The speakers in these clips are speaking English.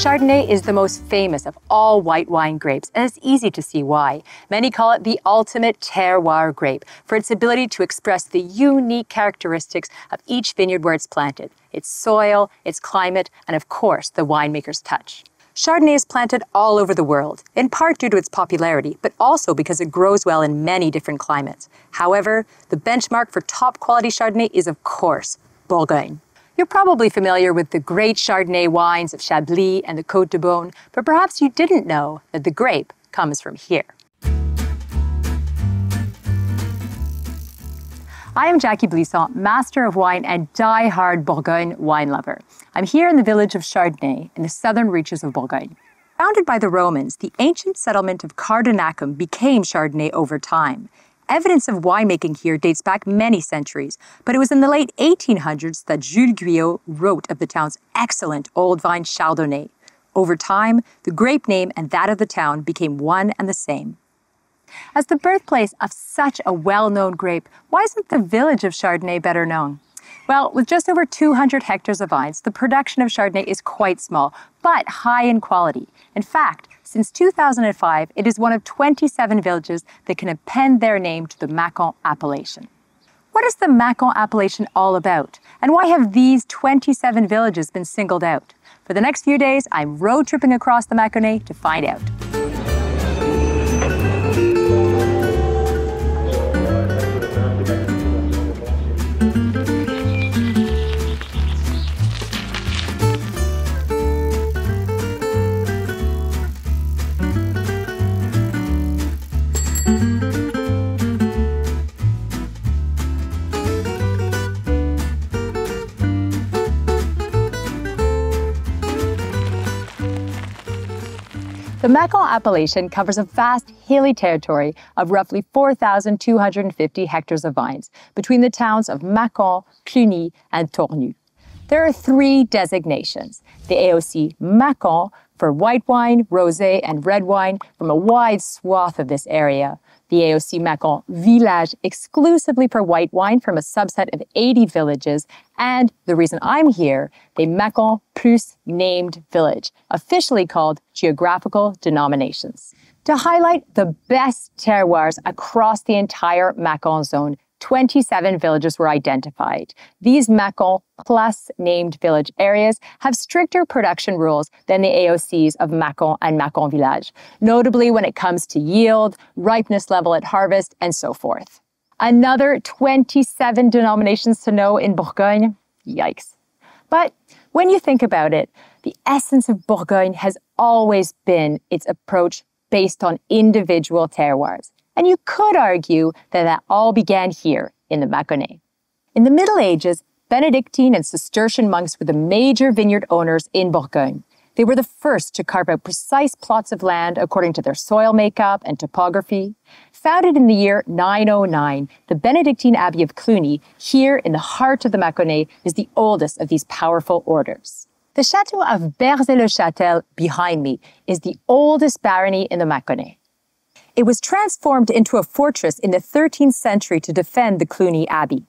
Chardonnay is the most famous of all white wine grapes, and it's easy to see why. Many call it the ultimate terroir grape for its ability to express the unique characteristics of each vineyard where it's planted, its soil, its climate, and of course, the winemaker's touch. Chardonnay is planted all over the world, in part due to its popularity, but also because it grows well in many different climates. However, the benchmark for top quality Chardonnay is, of course, Bourgogne. You're probably familiar with the great Chardonnay wines of Chablis and the Côte de Beaune, but perhaps you didn't know that the grape comes from here. I am Jacky Blisson, Master of Wine and die-hard Bourgogne wine lover. I'm here in the village of Chardonnay in the southern reaches of Bourgogne. Founded by the Romans, the ancient settlement of Cardinacum became Chardonnay over time. Evidence of winemaking here dates back many centuries, but it was in the late 1800s that Jules Guyot wrote of the town's excellent old vine Chardonnay. Over time, the grape name and that of the town became one and the same. As the birthplace of such a well-known grape, why isn't the village of Chardonnay better known? Well, with just over 200 hectares of vines, the production of Chardonnay is quite small, but high in quality. In fact, since 2005, it is one of 27 villages that can append their name to the Mâcon appellation. What is the Mâcon appellation all about? And why have these 27 villages been singled out? For the next few days, I'm road tripping across the Mâconnais to find out. The Mâcon appellation covers a vast hilly territory of roughly 4,250 hectares of vines between the towns of Mâcon, Cluny, and Tournu. There are 3 designations: the AOC Mâcon for white wine, rosé, and red wine from a wide swath of this area, the AOC Mâcon Village exclusively for white wine from a subset of 80 villages, and the reason I'm here, the Mâcon Plus named village, officially called geographical denominations. To highlight the best terroirs across the entire Mâcon zone, 27 villages were identified. These Mâcon Plus named village areas have stricter production rules than the AOCs of Mâcon and Mâcon Village, notably when it comes to yield, ripeness level at harvest, and so forth. Another 27 denominations to know in Bourgogne? Yikes. But when you think about it, the essence of Bourgogne has always been its approach based on individual terroirs. And you could argue that that all began here in the Mâconnais. In the Middle Ages, Benedictine and Cistercian monks were the major vineyard owners in Bourgogne. They were the first to carve out precise plots of land according to their soil makeup and topography. Founded in the year 909, the Benedictine Abbey of Cluny, here in the heart of the Mâconnais, is the oldest of these powerful orders. The chateau of Berzay-le-Châtel, behind me, is the oldest barony in the Mâconnais. It was transformed into a fortress in the 13th century to defend the Cluny Abbey.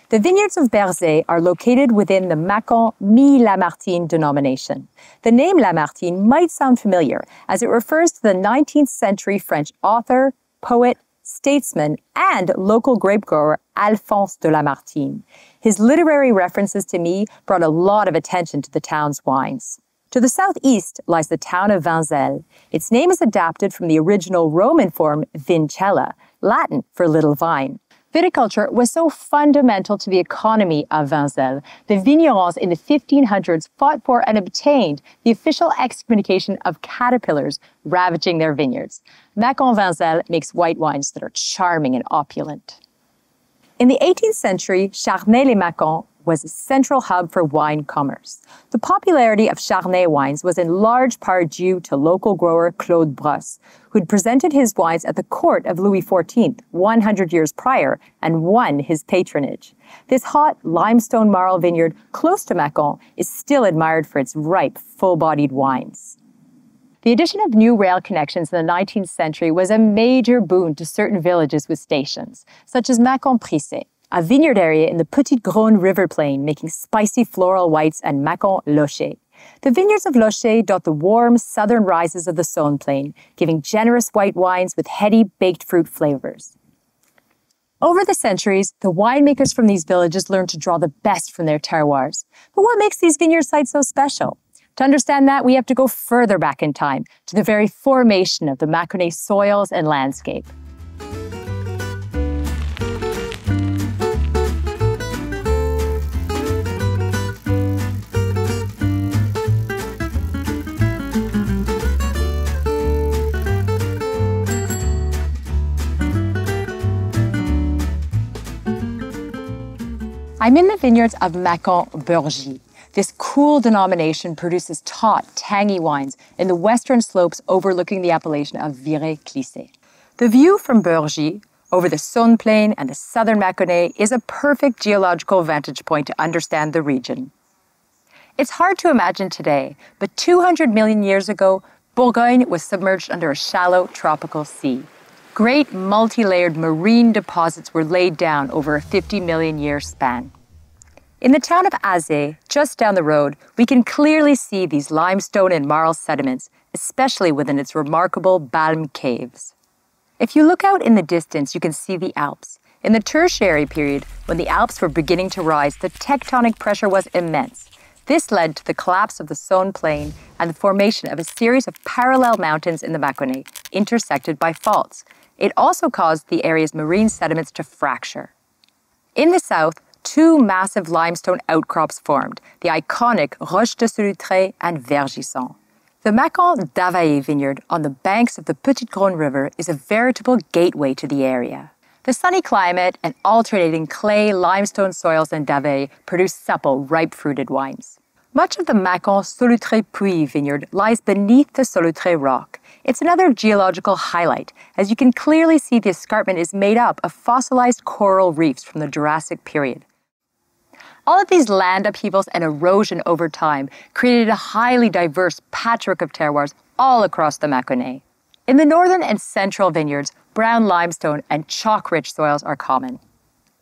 The vineyards of Berzay are located within the Mâcon Mi-Lamartine denomination. The name Lamartine might sound familiar, as it refers to the 19th century French author, poet, statesman, and local grape grower Alphonse de Lamartine. His literary references to me brought a lot of attention to the town's wines. To the southeast lies the town of Vinzelles. Its name is adapted from the original Roman form Vincella, Latin for little vine. Viticulture was so fundamental to the economy of Vinzelles, the vignerons in the 1500s fought for and obtained the official excommunication of caterpillars ravaging their vineyards. Mâcon Vinzelles makes white wines that are charming and opulent. In the 18th century, Charnay-les-Mâcons was a central hub for wine commerce. The popularity of Chardonnay wines was in large part due to local grower Claude Brosse, who'd presented his wines at the court of Louis XIV 100 years prior and won his patronage. This hot limestone marl vineyard close to Mâcon is still admired for its ripe, full-bodied wines. The addition of new rail connections in the 19th century was a major boon to certain villages with stations, such as Mâcon-Prissé, a vineyard area in the Petite Garonne River Plain making spicy floral whites, and Mâcon Locher. The vineyards of Locher dot the warm southern rises of the Saône plain, giving generous white wines with heady baked fruit flavors. Over the centuries, the winemakers from these villages learned to draw the best from their terroirs. But what makes these vineyard sites so special? To understand that, we have to go further back in time, to the very formation of the Mâconnais soils and landscape. I'm in the vineyards of Mâcon Bourgogne. This cool denomination produces taut, tangy wines in the western slopes overlooking the appellation of Viré-Clissé. The view from Bourgogne over the Saône plain and the southern Mâconnais is a perfect geological vantage point to understand the region. It's hard to imagine today, but 200 million years ago, Bourgogne was submerged under a shallow tropical sea. Great multi-layered marine deposits were laid down over a 50 million year span. In the town of Azé, just down the road, we can clearly see these limestone and marl sediments, especially within its remarkable Balme caves. If you look out in the distance, you can see the Alps. In the Tertiary period, when the Alps were beginning to rise, the tectonic pressure was immense. This led to the collapse of the Saône plain and the formation of a series of parallel mountains in the Mâconnais, intersected by faults. It also caused the area's marine sediments to fracture. In the south, two massive limestone outcrops formed, the iconic Roches de Solutré and Vergisson. The Mâcon d'Availlé vineyard on the banks of the Petite Garonne River is a veritable gateway to the area. The sunny climate and alternating clay, limestone soils in d'Availlé produce supple, ripe-fruited wines. Much of the Mâcon Solutré-Puy vineyard lies beneath the Solutré rock. It's another geological highlight, as you can clearly see the escarpment is made up of fossilized coral reefs from the Jurassic period. All of these land upheavals and erosion over time created a highly diverse patchwork of terroirs all across the Mâconnais. In the northern and central vineyards, brown limestone and chalk-rich soils are common.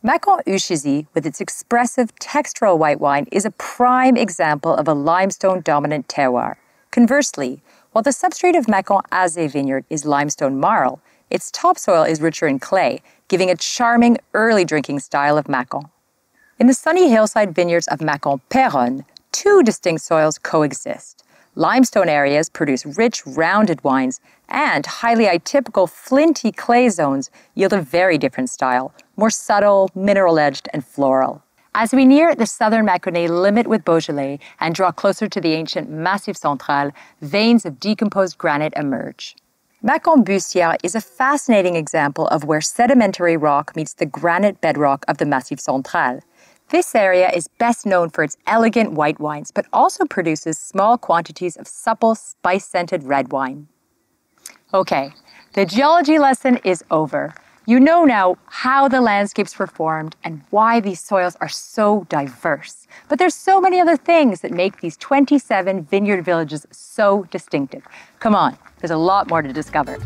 Mâcon Ushezi, with its expressive textural white wine, is a prime example of a limestone-dominant terroir. Conversely, while the substrate of Mâcon Azé vineyard is limestone marl, its topsoil is richer in clay, giving a charming early drinking style of Mâcon. In the sunny hillside vineyards of Mâcon Péronne, two distinct soils coexist. Limestone areas produce rich, rounded wines, and highly atypical flinty clay zones yield a very different style, more subtle, mineral-edged, and floral. As we near the southern Mâconnais limit with Beaujolais and draw closer to the ancient Massif Central, veins of decomposed granite emerge. Mâcon Bussière is a fascinating example of where sedimentary rock meets the granite bedrock of the Massif Central. This area is best known for its elegant white wines, but also produces small quantities of supple, spice-scented red wine. Okay, the geology lesson is over. You know now how the landscapes were formed and why these soils are so diverse. But there's so many other things that make these 27 vineyard villages so distinctive. Come on, there's a lot more to discover.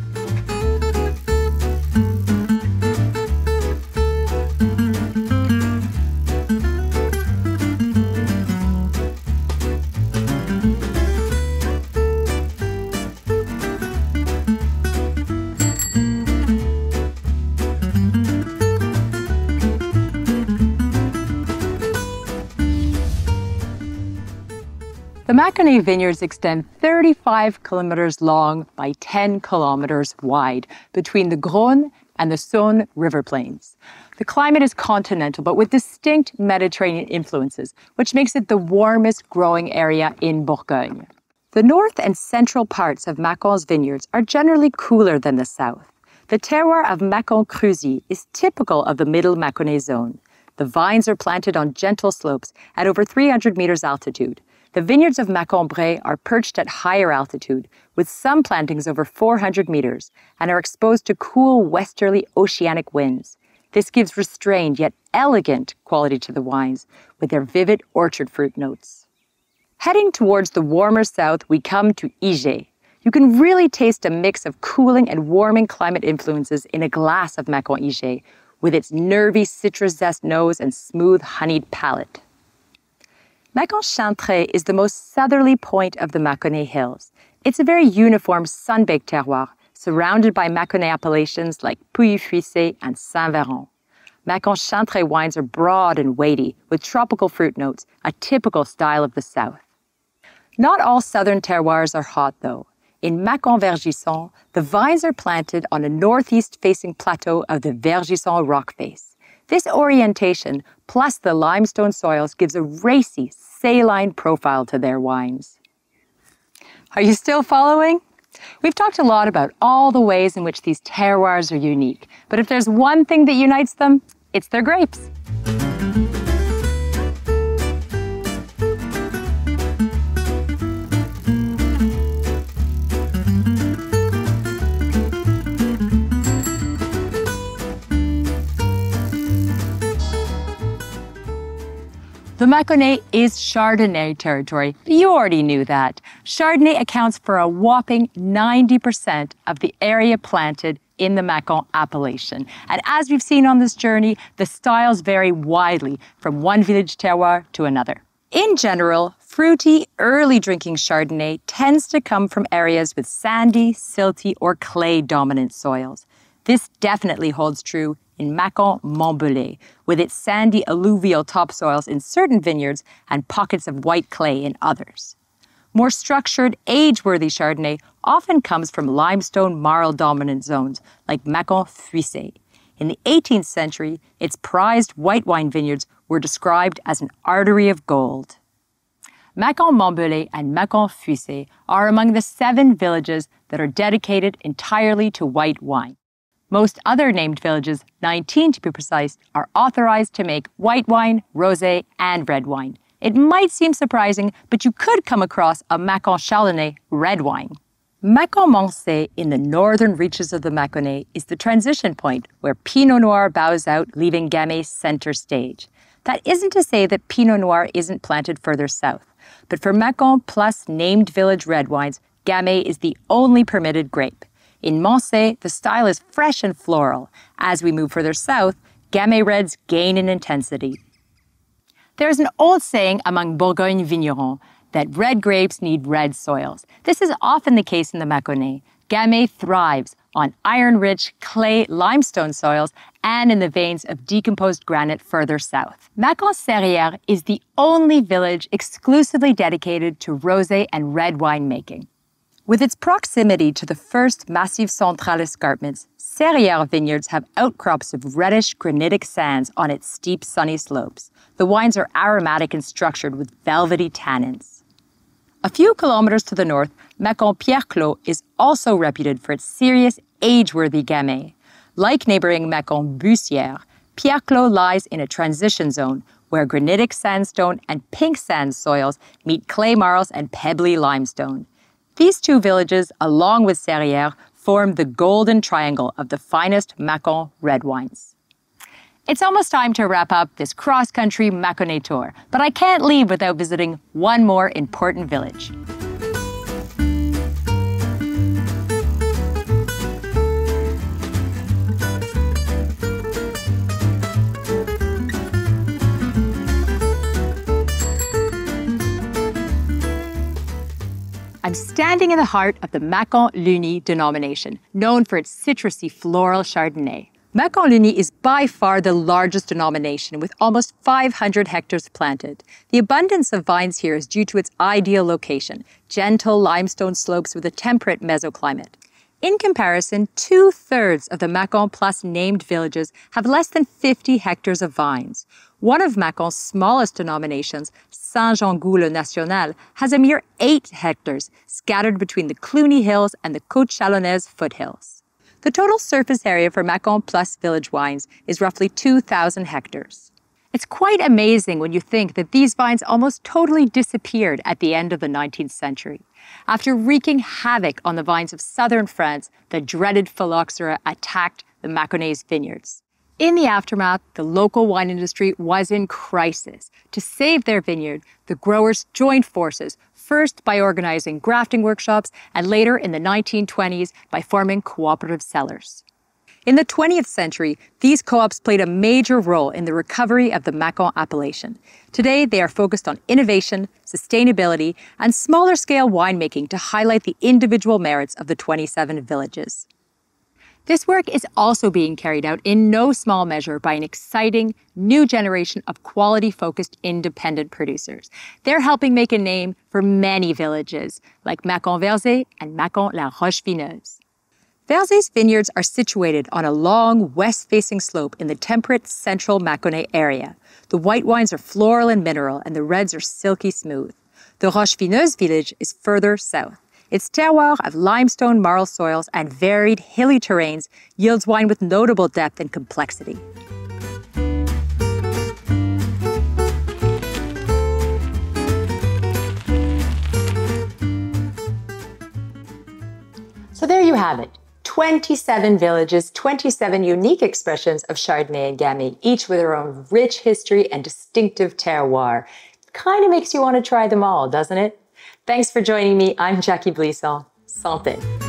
The Mâconnais vineyards extend 35 kilometers long by 10 kilometers wide between the Garonne and the Saône river plains. The climate is continental, but with distinct Mediterranean influences, which makes it the warmest growing area in Bourgogne. The north and central parts of Mâcon's vineyards are generally cooler than the south. The terroir of Mâcon Creuzy is typical of the middle Mâconnais zone. The vines are planted on gentle slopes at over 300 meters altitude. The vineyards of Mâcon Bray are perched at higher altitude, with some plantings over 400 meters, and are exposed to cool westerly oceanic winds. This gives restrained yet elegant quality to the wines, with their vivid orchard fruit notes. Heading towards the warmer south, we come to Ige. You can really taste a mix of cooling and warming climate influences in a glass of Mâcon Ige, with its nervy citrus zest nose and smooth honeyed palate. Mâcon Chantrey is the most southerly point of the Mâconnais Hills. It's a very uniform sun-baked terroir, surrounded by Mâconnais appellations like Pouilly-Fuissé and Saint-Véran. Mâcon Chantrey wines are broad and weighty, with tropical fruit notes, a typical style of the south. Not all southern terroirs are hot, though. In Mâcon Vergisson, the vines are planted on a northeast-facing plateau of the Vergisson rock face. This orientation, plus the limestone soils, gives a racy, saline profile to their wines. Are you still following? We've talked a lot about all the ways in which these terroirs are unique, but if there's one thing that unites them, it's their grapes. The Mâconnais is Chardonnay territory, but you already knew that. Chardonnay accounts for a whopping 90% of the area planted in the Mâcon appellation. And as we've seen on this journey, the styles vary widely from one village terroir to another. In general, fruity, early drinking Chardonnay tends to come from areas with sandy, silty, or clay-dominant soils. This definitely holds true in Mâcon Montbellier, with its sandy alluvial topsoils in certain vineyards and pockets of white clay in others. More structured, age-worthy Chardonnay often comes from limestone marl-dominant zones like Mâcon Fuissé. In the 18th century, its prized white wine vineyards were described as an artery of gold. Mâcon Montbellier and Mâcon Fuissé are among the 7 villages that are dedicated entirely to white wine. Most other named villages, 19 to be precise, are authorized to make white wine, rosé, and red wine. It might seem surprising, but you could come across a Mâcon Chardonnay red wine. Mâcon Moncé, in the northern reaches of the Mâconnais, is the transition point where Pinot Noir bows out, leaving Gamay center stage. That isn't to say that Pinot Noir isn't planted further south, but for Mâcon plus named village red wines, Gamay is the only permitted grape. In Moncé, the style is fresh and floral. As we move further south, Gamay reds gain in intensity. There is an old saying among Bourgogne vignerons that red grapes need red soils. This is often the case in the Mâconnais. Gamay thrives on iron-rich clay limestone soils and in the veins of decomposed granite further south. Mâcon Terroir is the only village exclusively dedicated to rosé and red wine making. With its proximity to the first Massif Central escarpments, Terroir vineyards have outcrops of reddish granitic sands on its steep, sunny slopes. The wines are aromatic and structured with velvety tannins. A few kilometers to the north, Mâcon Pierreclos is also reputed for its serious, age-worthy Gamay. Like neighboring Mâcon Bussière, Pierreclos lies in a transition zone where granitic sandstone and pink sand soils meet clay marls and pebbly limestone. These 2 villages, along with Terroir, form the golden triangle of the finest Mâcon red wines. It's almost time to wrap up this cross-country Mâconnais tour, but I can't leave without visiting one more important village. I'm standing in the heart of the Mâcon Luny denomination, known for its citrusy floral Chardonnay. Mâcon Luny is by far the largest denomination, with almost 500 hectares planted. The abundance of vines here is due to its ideal location, gentle limestone slopes with a temperate mesoclimate. In comparison, 2/3 of the Mâcon Plus named villages have less than 50 hectares of vines. One of Mâcon's smallest denominations, Saint-Jean-Gou-le-National, has a mere 8 hectares, scattered between the Cluny Hills and the Côte Chalonnaise foothills. The total surface area for Mâcon Plus village wines is roughly 2,000 hectares. It's quite amazing when you think that these vines almost totally disappeared at the end of the 19th century. After wreaking havoc on the vines of southern France, the dreaded phylloxera attacked the Mâconnais vineyards. In the aftermath, the local wine industry was in crisis. To save their vineyard, the growers joined forces, first by organizing grafting workshops and later in the 1920s by forming cooperative cellars. In the 20th century, these co-ops played a major role in the recovery of the Mâcon appellation. Today, they are focused on innovation, sustainability, and smaller-scale winemaking to highlight the individual merits of the 27 villages. This work is also being carried out in no small measure by an exciting new generation of quality-focused independent producers. They're helping make a name for many villages, like Mâcon Versé and Mâcon La Roche-Vineuse. Versé's vineyards are situated on a long west-facing slope in the temperate central Mâconnais area. The white wines are floral and mineral, and the reds are silky smooth. The Roche-Vineuse village is further south. Its terroir of limestone marl soils and varied hilly terrains yields wine with notable depth and complexity. So there you have it. 27 villages, 27 unique expressions of Chardonnay and Gamay, each with their own rich history and distinctive terroir. Kind of makes you want to try them all, doesn't it? Thanks for joining me. I'm Jacky Blisson. Santé.